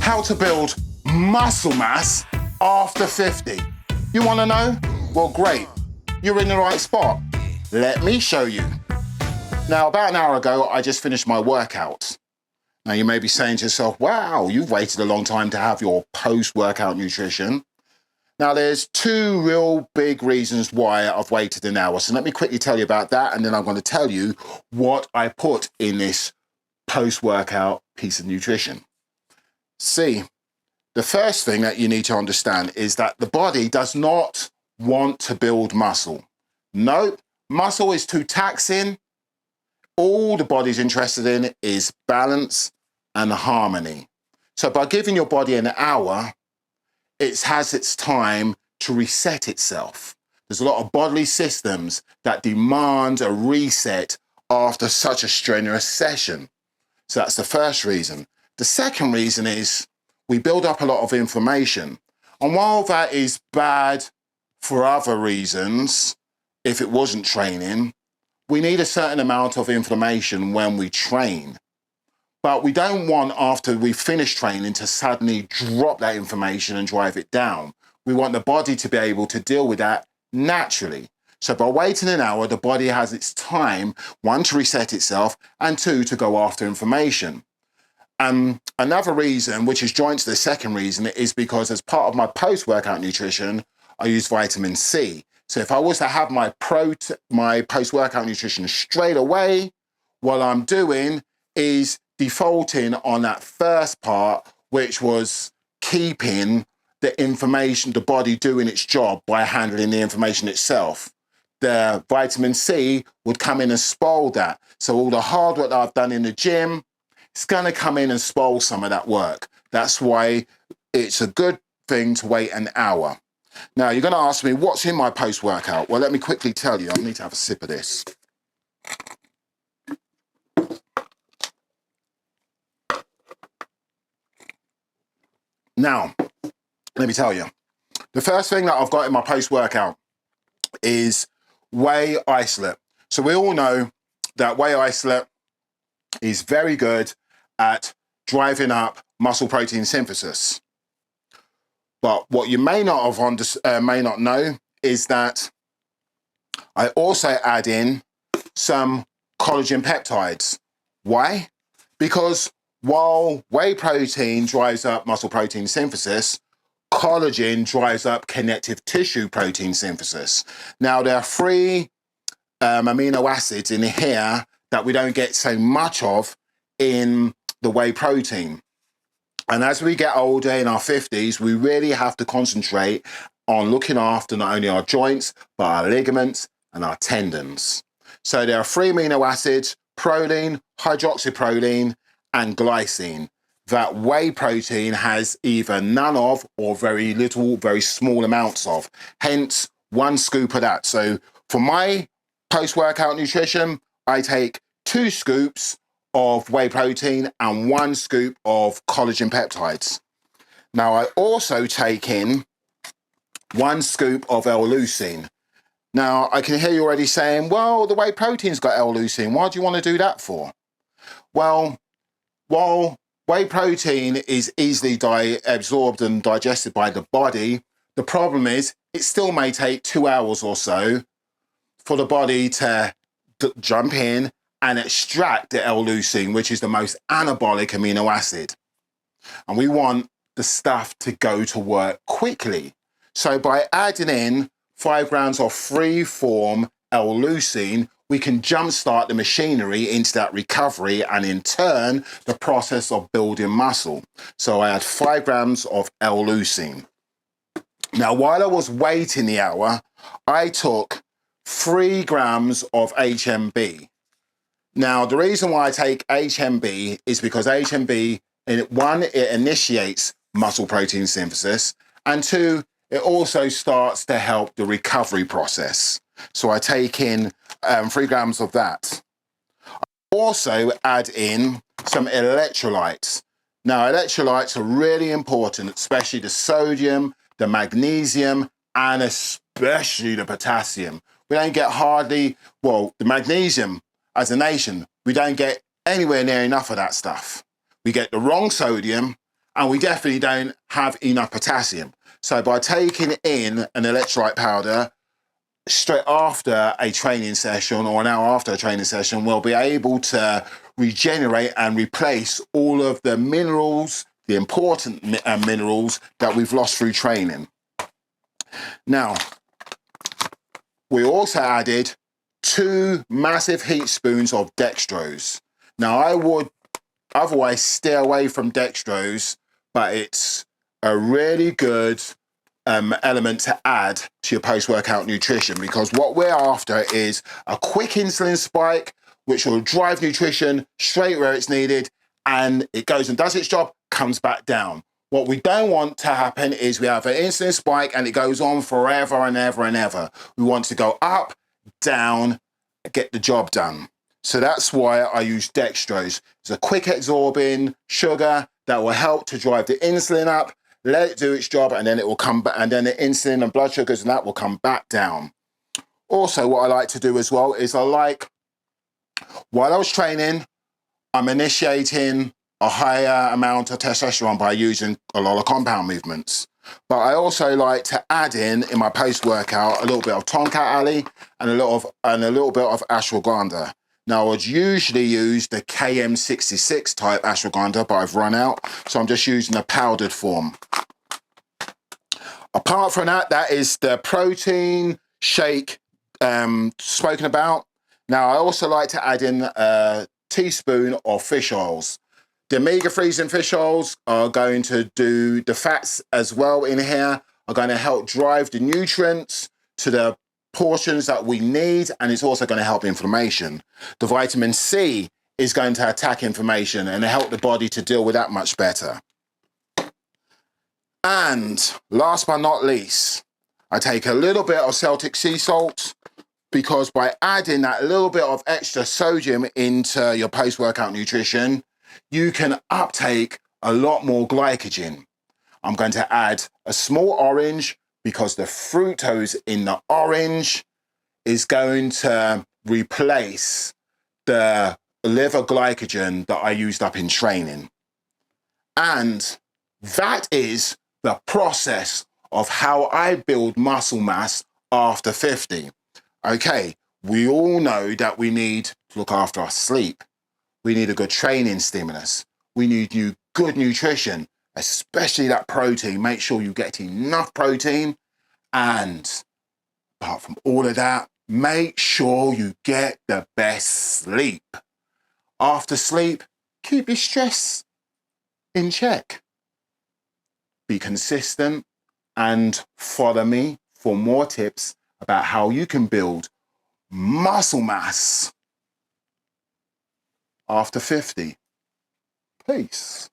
how to build muscle mass after 50. You want to know? Well, great. You're in the right spot. Let me show you. Now, about an hour ago, I just finished my workout. Now, you may be saying to yourself, wow, you've waited a long time to have your post-workout nutrition. Now, there's two real big reasons why I've waited an hour. So let me quickly tell you about that, and then I'm going to tell you what I put in this post-workout piece of nutrition. See, the first thing that you need to understand is that the body does not want to build muscle. No, muscle is too taxing. All the body's interested in is balance and harmony. So by giving your body an hour, it has its time to reset itself. There's a lot of bodily systems that demand a reset after such a strenuous session. So that's the first reason. The second reason is we build up a lot of inflammation. And while that is bad for other reasons, if it wasn't training, we need a certain amount of inflammation when we train. But we don't want, after we finish training, to suddenly drop that inflammation and drive it down. We want the body to be able to deal with that naturally. So by waiting an hour, the body has its time, one, to reset itself, and two, to go after inflammation. Another reason, which is joint to the second reason, is because as part of my post-workout nutrition, I use vitamin C. So if I was to have my post-workout nutrition straight away, what I'm doing is defaulting on that first part, which was keeping the information, the body doing its job by handling the information itself. The vitamin C would come in and spoil that. So all the hard work that I've done in the gym, it's gonna come in and spoil some of that work. That's why it's a good thing to wait an hour. Now, you're gonna ask me, what's in my post-workout? Well, let me quickly tell you. I need to have a sip of this. Now, let me tell you. The first thing that I've got in my post-workout is whey isolate. So we all know that whey isolate is very good at driving up muscle protein synthesis. But what you may not know is that I also add in some collagen peptides. Why? Because while whey protein drives up muscle protein synthesis, collagen drives up connective tissue protein synthesis. Now, there are three amino acids in here that we don't get so much of in the whey protein. And as we get older in our 50s, we really have to concentrate on looking after not only our joints, but our ligaments and our tendons. So there are three amino acids: proline, hydroxyproline, and glycine, that whey protein has either none of or very little, very small amounts of. Hence, one scoop of that. So for my post-workout nutrition, I take 2 scoops of whey protein and 1 scoop of collagen peptides. Now, I also take in 1 scoop of L-leucine. Now, I can hear you already saying, well, the whey protein's got L-leucine. Why do you want to do that for? Well, while whey protein is easily absorbed and digested by the body, the problem is it still may take 2 hours or so for the body to jump in and extract the L-leucine, which is the most anabolic amino acid. And we want the stuff to go to work quickly. So by adding in 5 grams of free-form L-leucine, we can jumpstart the machinery into that recovery and in turn, the process of building muscle. So I add 5 grams of L-leucine. Now, while I was waiting the hour, I took 3 grams of HMB. Now, the reason why I take HMB is because HMB, one, it initiates muscle protein synthesis, and 2, it also starts to help the recovery process. So I take in 3 grams of that. I also add in some electrolytes. Now, electrolytes are really important, especially the sodium, the magnesium, and especially the potassium. We don't get the magnesium, as a nation, we don't get anywhere near enough of that stuff. We get the wrong sodium and we definitely don't have enough potassium. So by taking in an electrolyte powder straight after a training session or an hour after a training session, we'll be able to regenerate and replace all of the minerals, the important minerals that we've lost through training. Now, we also added 2 massive heat spoons of dextrose. Now, I would otherwise steer away from dextrose, but it's a really good element to add to your post-workout nutrition, because what we're after is a quick insulin spike, which will drive nutrition straight where it's needed, and it goes and does its job, comes back down. What we don't want to happen is we have an insulin spike and it goes on forever and ever and ever. We want to go up, down, get the job done. So that's why I use dextrose. It's a quick absorbing sugar that will help to drive the insulin up, let it do its job, and then it will come back, and then the insulin and blood sugars and that will come back down. Also, what I like to do as well is while I was training, I'm initiating a higher amount of testosterone by using a lot of compound movements. But I also like to add in my post-workout a little bit of Tonkat Ali and a little bit of ashwagandha. Now, I would usually use the KM66 type ashwagandha, but I've run out, so I'm just using the powdered form. Apart from that, that is the protein shake spoken about. Now, I also like to add in a teaspoon of fish oils. The omega-3s in fish oils are going to do the fats as well in here, are going to help drive the nutrients to the portions that we need, and it's also going to help inflammation. The vitamin C is going to attack inflammation and help the body to deal with that much better. And last but not least, I take a little bit of Celtic sea salt, because by adding that little bit of extra sodium into your post-workout nutrition, you can uptake a lot more glycogen. I'm going to add a small orange, because the fructose in the orange is going to replace the liver glycogen that I used up in training. And that is the process of how I build muscle mass after 50. Okay, we all know that we need to look after our sleep. We need a good training stimulus. We need good nutrition, especially that protein. Make sure you get enough protein. And apart from all of that, make sure you get the best sleep. After sleep, keep your stress in check. Be consistent and follow me for more tips about how you can build muscle mass after 50. Peace.